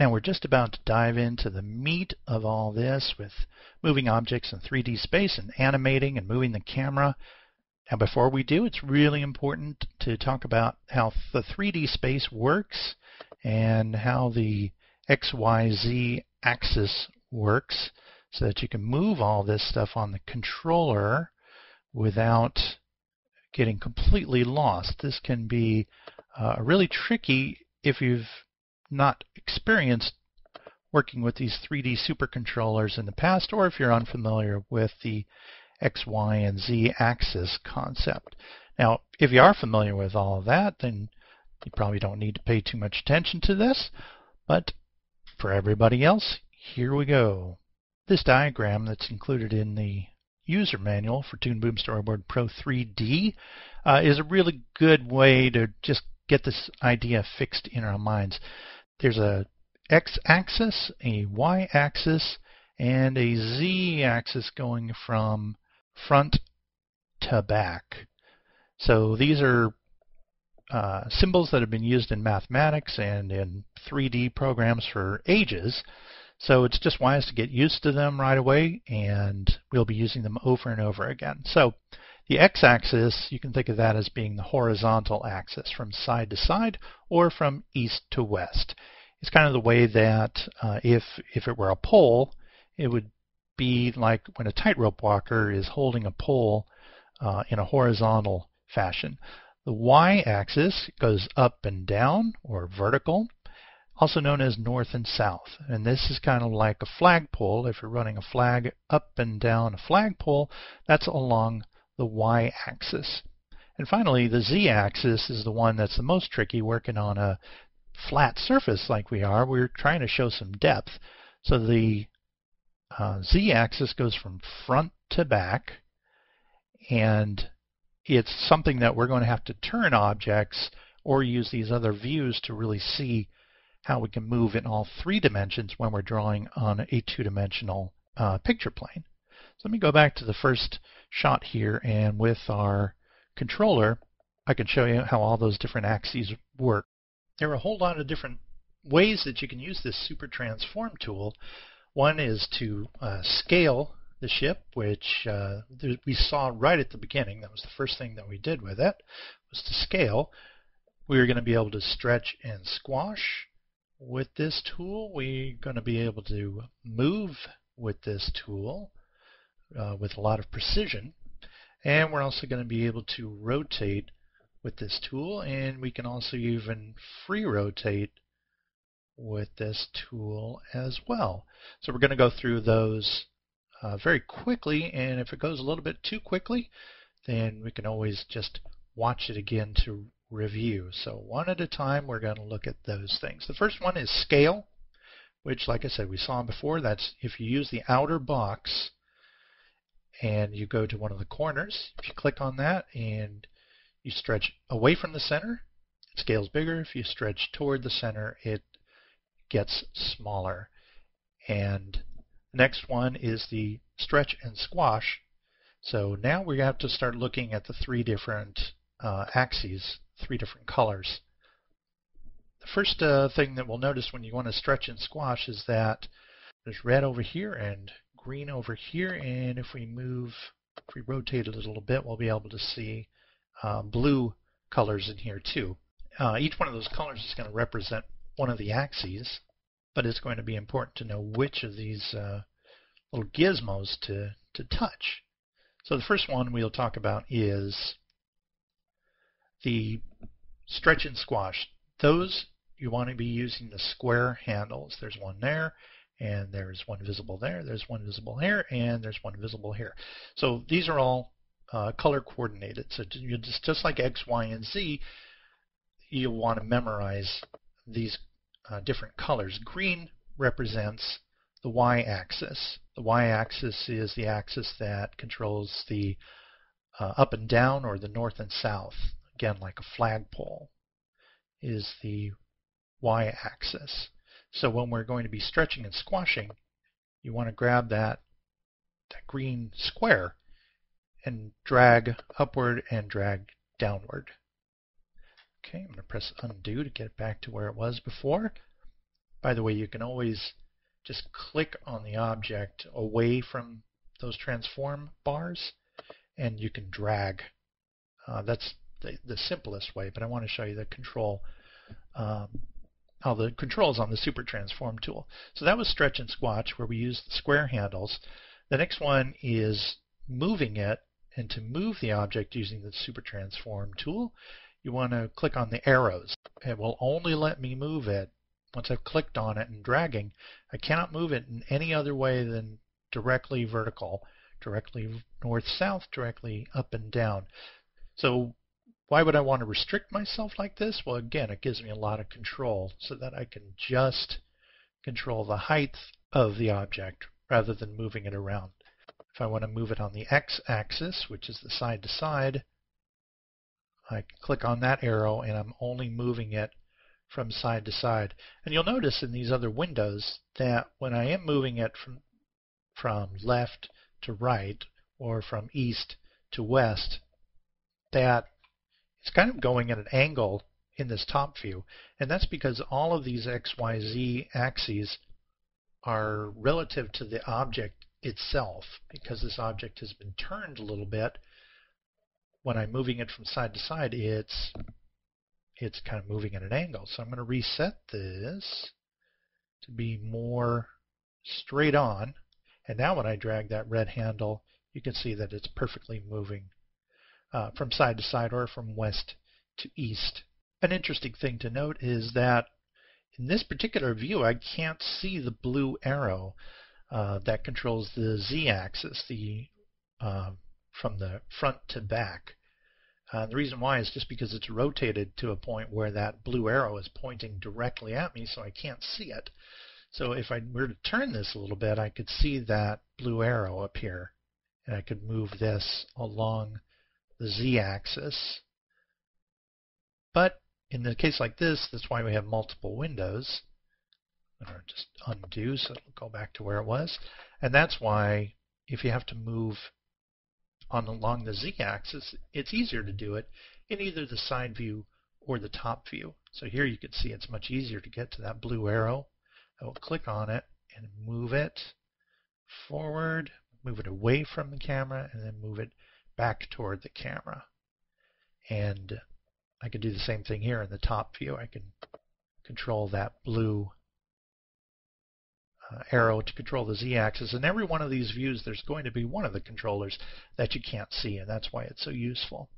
Now we're just about to dive into the meat of all this with moving objects in 3D space and animating and moving the camera. Now before we do, it's really important to talk about how the 3D space works and how the XYZ axis works so that you can move all this stuff on the controller without getting completely lost. This can be really tricky if you've not experienced working with these 3D supercontrollers in the past, or if you're unfamiliar with the X, Y, and Z axis concept. Now, if you are familiar with all of that, then you probably don't need to pay too much attention to this, but for everybody else, here we go. This diagram that's included in the user manual for Toon Boom Storyboard Pro 3D is a really good way to just get this idea fixed in our minds. There's a x-axis, a y-axis, and a z-axis going from front to back. So these are symbols that have been used in mathematics and in 3D programs for ages. So it's just wise to get used to them right away, and we'll be using them over and over again. So the x-axis, you can think of that as being the horizontal axis from side to side or from east to west. It's kind of the way that if it were a pole, it would be like when a tightrope walker is holding a pole in a horizontal fashion. The y-axis goes up and down, or vertical, also known as north and south. And this is kind of like a flagpole. If you're running a flag up and down a flagpole, that's along the y-axis. And finally, the z-axis is the one that's the most tricky. Working on a flat surface like we are, we're trying to show some depth. So the z-axis goes from front to back, and it's something that we're going to have to turn objects or use these other views to really see how we can move in all three dimensions when we're drawing on a two-dimensional picture plane. So let me go back to the first shot here, and with our controller, I can show you how all those different axes work. There are a whole lot of different ways that you can use this Super Transform tool. One is to scale the ship, which we saw right at the beginning. That was the first thing that we did with it, was to scale. We are going to be able to stretch and squash with this tool. We're going to be able to move with this tool with a lot of precision. And we're also going to be able to rotate with this tool, and we can also even free rotate with this tool as well. So we're going to go through those very quickly, and if it goes a little bit too quickly, then we can always just watch it again to review. So one at a time, we're going to look at those things. The first one is scale, which, like I said, we saw before. That's if you use the outer box and you go to one of the corners. If you click on that and you stretch away from the center, it scales bigger. If you stretch toward the center, it gets smaller. And the next one is the stretch and squash. So now we have to start looking at the three different axes, three different colors. The first thing that we'll notice when you want to stretch and squash is that there's red over here and green over here, and if we rotate it a little bit, we'll be able to see blue colors in here too. Each one of those colors is going to represent one of the axes, but it's going to be important to know which of these little gizmos to touch. So the first one we'll talk about is the stretch and squash. Those you want to be using the square handles. There's one there, and there's one visible there, there's one visible here, and there's one visible here. So these are all color coordinated. So just like X, Y, and Z, you'll want to memorize these different colors. Green represents the y-axis. The y-axis is the axis that controls the up and down, or the north and south. Again, like a flagpole is the y-axis. So when we're going to be stretching and squashing, you want to grab that green square and drag upward and drag downward. Okay, I'm going to press undo to get it back to where it was before. By the way, you can always just click on the object away from those transform bars, and you can drag. That's the simplest way, but I want to show you the control, how the controls on the Super Transform tool. So that was stretch and squatch, where we use the square handles. The next one is moving it, and to move the object using the Super Transform tool, you want to click on the arrows. It will only let me move it once I've clicked on it and dragging. I cannot move it in any other way than directly vertical, directly north-south, directly up and down. So why would I want to restrict myself like this? Well, again, it gives me a lot of control so that I can just control the height of the object rather than moving it around. If I want to move it on the x-axis, which is the side to side, I can click on that arrow and I'm only moving it from side to side. And you'll notice in these other windows that when I am moving it from left to right or from east to west, that it's kind of going at an angle in this top view. And that's because all of these X, Y, Z axes are relative to the object itself. Because this object has been turned a little bit, when I'm moving it from side to side, it's kind of moving at an angle. So I'm going to reset this to be more straight on. And now when I drag that red handle, you can see that it's perfectly moving from side to side or from west to east. An interesting thing to note is that in this particular view, I can't see the blue arrow that controls the z-axis, from the front to back. The reason why is just because it's rotated to a point where that blue arrow is pointing directly at me, so I can't see it. So if I were to turn this a little bit, I could see that blue arrow up here, and I could move this along the z-axis. But in the case like this, that's why we have multiple windows. I'm going to just undo so it'll go back to where it was. And that's why if you have to move along the z-axis, it's easier to do it in either the side view or the top view. So here you can see it's much easier to get to that blue arrow. I will click on it and move it forward, move it away from the camera, and then move it back toward the camera. And I can do the same thing here in the top view. I can control that blue arrow to control the z-axis. In every one of these views, there's going to be one of the controllers that you can't see, and that's why it's so useful.